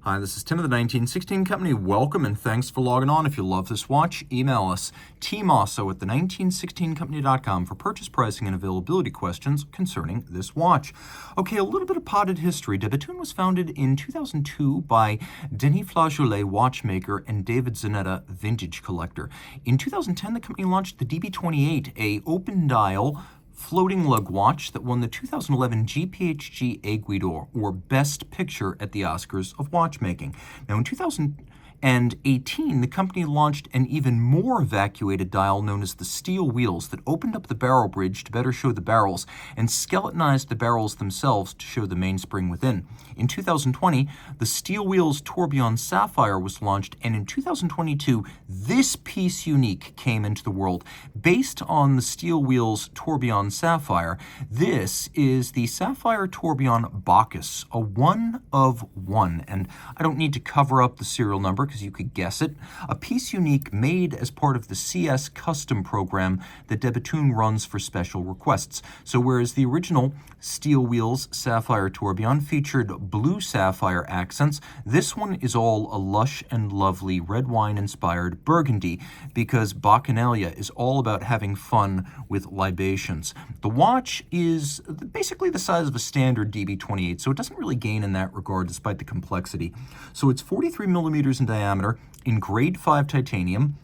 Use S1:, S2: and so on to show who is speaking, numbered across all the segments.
S1: Hi, this is Tim of the 1916 Company. Welcome and thanks for logging on. If you love this watch, email us, Team Mosso at the1916company.com for purchase, pricing, and availability questions concerning this watch. Okay, a little bit of potted history. De Bethune was founded in 2002 by Denis Flageolet, watchmaker, and David Zanetta, vintage collector. In 2010, the company launched the DB28, a open dial floating lug watch that won the 2011 GPHG Aiguille d'Or, or Best Picture at the Oscars of Watchmaking. Now, in 2018, the company launched an even more evacuated dial known as the Steel Wheels that opened up the barrel bridge to better show the barrels and skeletonized the barrels themselves to show the mainspring within. In 2020, the Steel Wheels Tourbillon Sapphire was launched, and in 2022, this piece unique came into the world. Based on the Steel Wheels Tourbillon Sapphire, this is the Sapphire Tourbillon Bacchus, a one of one, and I don't need to cover up the serial number because you could guess it. A piece unique made as part of the CS custom program that De Bethune runs for special requests. So whereas the original Steel Wheels Sapphire Tourbillon featured blue sapphire accents, this one is all a lush and lovely red wine inspired burgundy, because Bacchanalia is all about having fun with libations. The watch is basically the size of a standard DB28, so it doesn't really gain in that regard despite the complexity. So it's 43 millimeters in diameter in grade 5 titanium.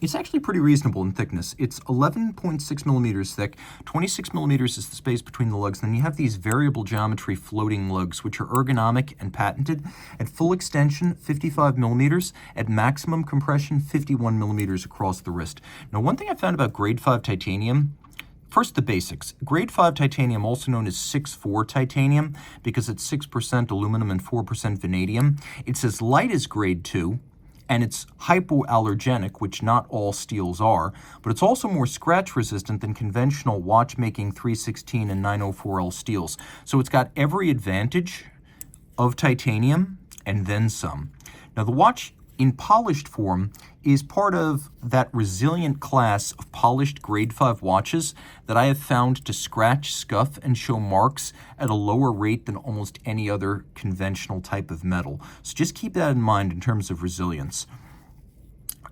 S1: It's actually pretty reasonable in thickness. It's 11.6 millimeters thick, 26 millimeters is the space between the lugs, and then you have these variable geometry floating lugs, which are ergonomic and patented. At full extension, 55 millimeters. At maximum compression, 51 millimeters across the wrist. Now, one thing I found about grade 5 titanium, first, the basics. Grade 5 titanium, also known as 6-4 titanium, because it's 6% aluminum and 4% vanadium. It's as light as grade 2, and it's hypoallergenic, which not all steels are, but it's also more scratch resistant than conventional watchmaking 316 and 904L steels. So it's got every advantage of titanium and then some. Now, the watch in polished form is part of that resilient class of polished grade 5 watches that I have found to scratch, scuff, and show marks at a lower rate than almost any other conventional type of metal. So just keep that in mind in terms of resilience.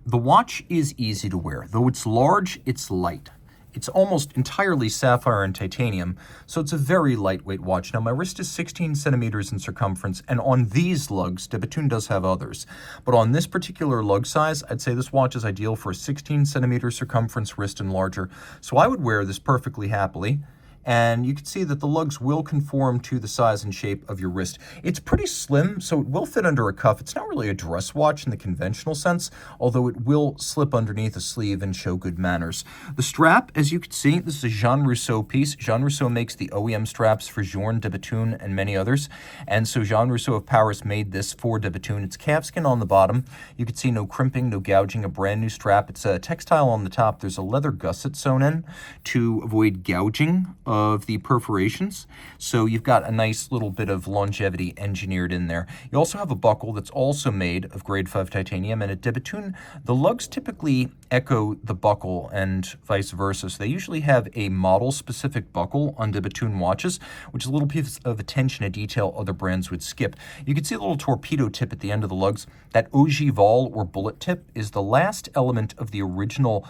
S1: The watch is easy to wear. Though it's large, it's light. It's almost entirely sapphire and titanium, so it's a very lightweight watch. Now, my wrist is 16 centimeters in circumference, and on these lugs, De Bethune does have others, but on this particular lug size, I'd say this watch is ideal for a 16 centimeter circumference wrist and larger. So I would wear this perfectly happily. And you can see that the lugs will conform to the size and shape of your wrist. It's pretty slim, so it will fit under a cuff. It's not really a dress watch in the conventional sense, although it will slip underneath a sleeve and show good manners. The strap, as you can see, this is a Jean Rousseau piece. Jean Rousseau makes the OEM straps for Jean, De Bethune, and many others. And so Jean Rousseau of Paris made this for De Bethune. It's calfskin on the bottom. You can see no crimping, no gouging, a brand new strap. It's a textile on the top. There's a leather gusset sewn in to avoid gouging of the perforations, so you've got a nice little bit of longevity engineered in there. You also have a buckle that's also made of grade 5 titanium, and at De Bethune, the lugs typically echo the buckle and vice versa, so they usually have a model-specific buckle on De Bethune watches, which is a little piece of attention to detail other brands would skip. You can see a little torpedo tip at the end of the lugs. That ogival, or bullet tip, is the last element of the original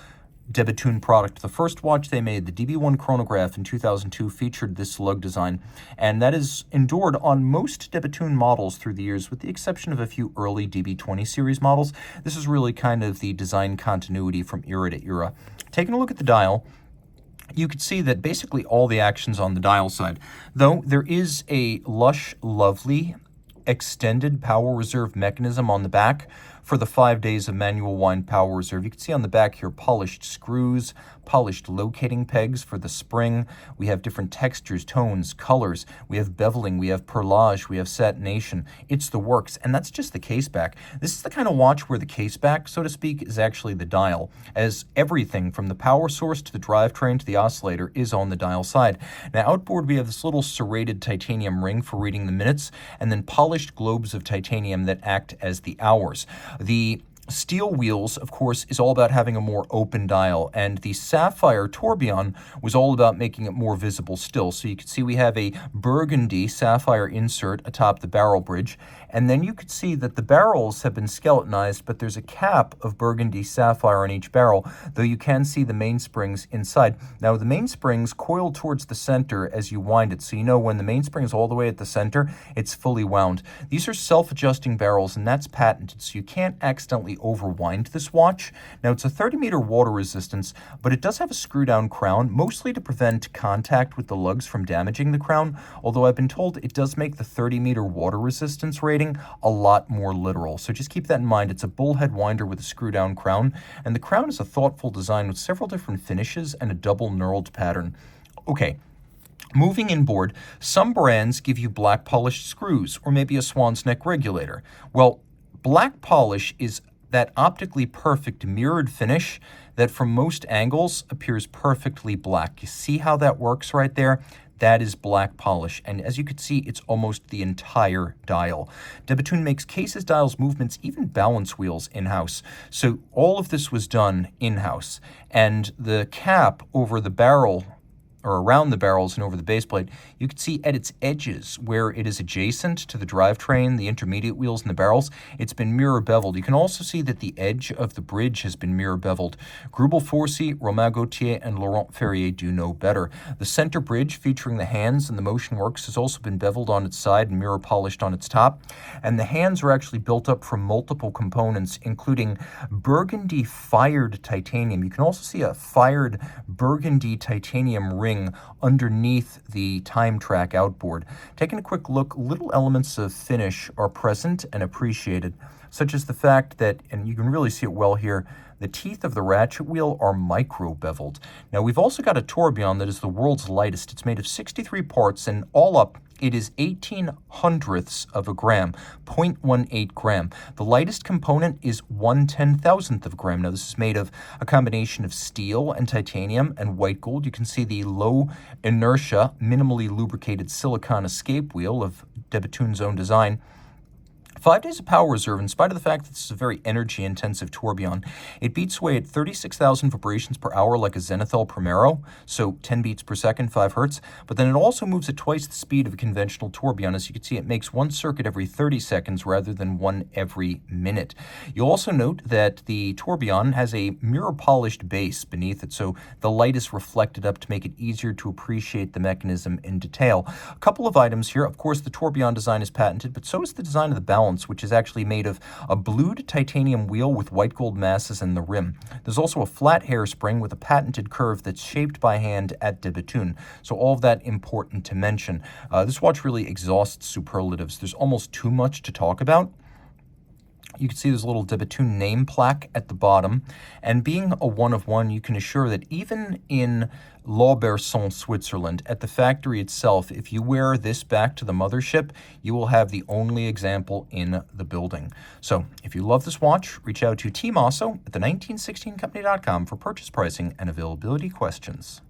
S1: De Bethune product. The first watch they made, the DB1 chronograph in 2002, featured this lug design, and that is endured on most De Bethune models through the years, with the exception of a few early DB20 series models. This is really kind of the design continuity from era to era. Taking a look at the dial, you can see that basically all the action's on the dial side, though there is a lush, lovely, extended power reserve mechanism on the back for the 5 days of manual wind power reserve. You can see on the back here polished screws, polished locating pegs for the spring. We have different textures, tones, colors. We have beveling, we have perlage, we have satination. It's the works, and that's just the case back. This is the kind of watch where the case back, so to speak, is actually the dial, as everything from the power source to the drivetrain to the oscillator is on the dial side. Now, outboard, we have this little serrated titanium ring for reading the minutes, and then polished globes of titanium that act as the hours. The Steel Wheels, of course, is all about having a more open dial, and the Sapphire Tourbillon was all about making it more visible still. So you can see we have a burgundy sapphire insert atop the barrel bridge, and then you can see that the barrels have been skeletonized, but there's a cap of burgundy sapphire on each barrel, though you can see the mainsprings inside. Now, the mainsprings coil towards the center as you wind it, so you know when the mainspring is all the way at the center, it's fully wound. These are self-adjusting barrels, and that's patented, so you can't accidentally overwind this watch. Now, it's a 30-meter water resistance, but it does have a screw-down crown, mostly to prevent contact with the lugs from damaging the crown, although I've been told it does make the 30-meter water resistance rating a lot more literal. So just keep that in mind. It's a bullhead winder with a screw-down crown, and the crown is a thoughtful design with several different finishes and a double knurled pattern. Okay. Moving inboard, some brands give you black polished screws or maybe a swan's neck regulator. Well, black polish is that optically perfect mirrored finish that from most angles appears perfectly black. You see how that works right there? That is black polish, and as you can see, it's almost the entire dial. De Bethune makes cases, dials, movements, even balance wheels in-house. So all of this was done in-house, and the cap over the barrel, or around the barrels and over the base plate, you can see at its edges where it is adjacent to the drivetrain, the intermediate wheels, and the barrels, it's been mirror beveled. You can also see that the edge of the bridge has been mirror beveled. Grubel Forsey, Romain Gauthier, and Laurent Ferrier do know better. The center bridge featuring the hands and the motion works has also been beveled on its side and mirror polished on its top. And the hands are actually built up from multiple components, including burgundy fired titanium. You can also see a fired burgundy titanium ring underneath the time track outboard. Taking a quick look, little elements of finish are present and appreciated, such as the fact that, and you can really see it well here, the teeth of the ratchet wheel are micro-beveled. Now, we've also got a tourbillon that is the world's lightest. It's made of 63 parts, and all up, it is 18 hundredths of a gram, 0.18 gram. The lightest component is 1/10,000th of a gram. Now, this is made of a combination of steel and titanium and white gold. You can see the low inertia, minimally lubricated silicon escape wheel of De Bethune's own design. 5 days of power reserve, in spite of the fact that this is a very energy-intensive tourbillon. It beats away at 36,000 vibrations per hour like a Zenithal Primero, so 10 beats per second, 5 hertz, but then it also moves at twice the speed of a conventional tourbillon. As you can see, it makes one circuit every 30 seconds rather than one every minute. You'll also note that the tourbillon has a mirror-polished base beneath it, so the light is reflected up to make it easier to appreciate the mechanism in detail. A couple of items here. Of course, the tourbillon design is patented, but so is the design of the balance, which is actually made of a blued titanium wheel with white gold masses in the rim. There's also a flat hairspring with a patented curve that's shaped by hand at De Bethune. So all of that important to mention. This watch really exhausts superlatives. There's almost too much to talk about. You can see there's a little De Bethune name plaque at the bottom. And being a one of one, you can assure that even in Lauberson, Switzerland, at the factory itself, if you wear this back to the mothership, you will have the only example in the building. So if you love this watch, reach out to Team Mosso at the 1916company.com for purchase pricing and availability questions.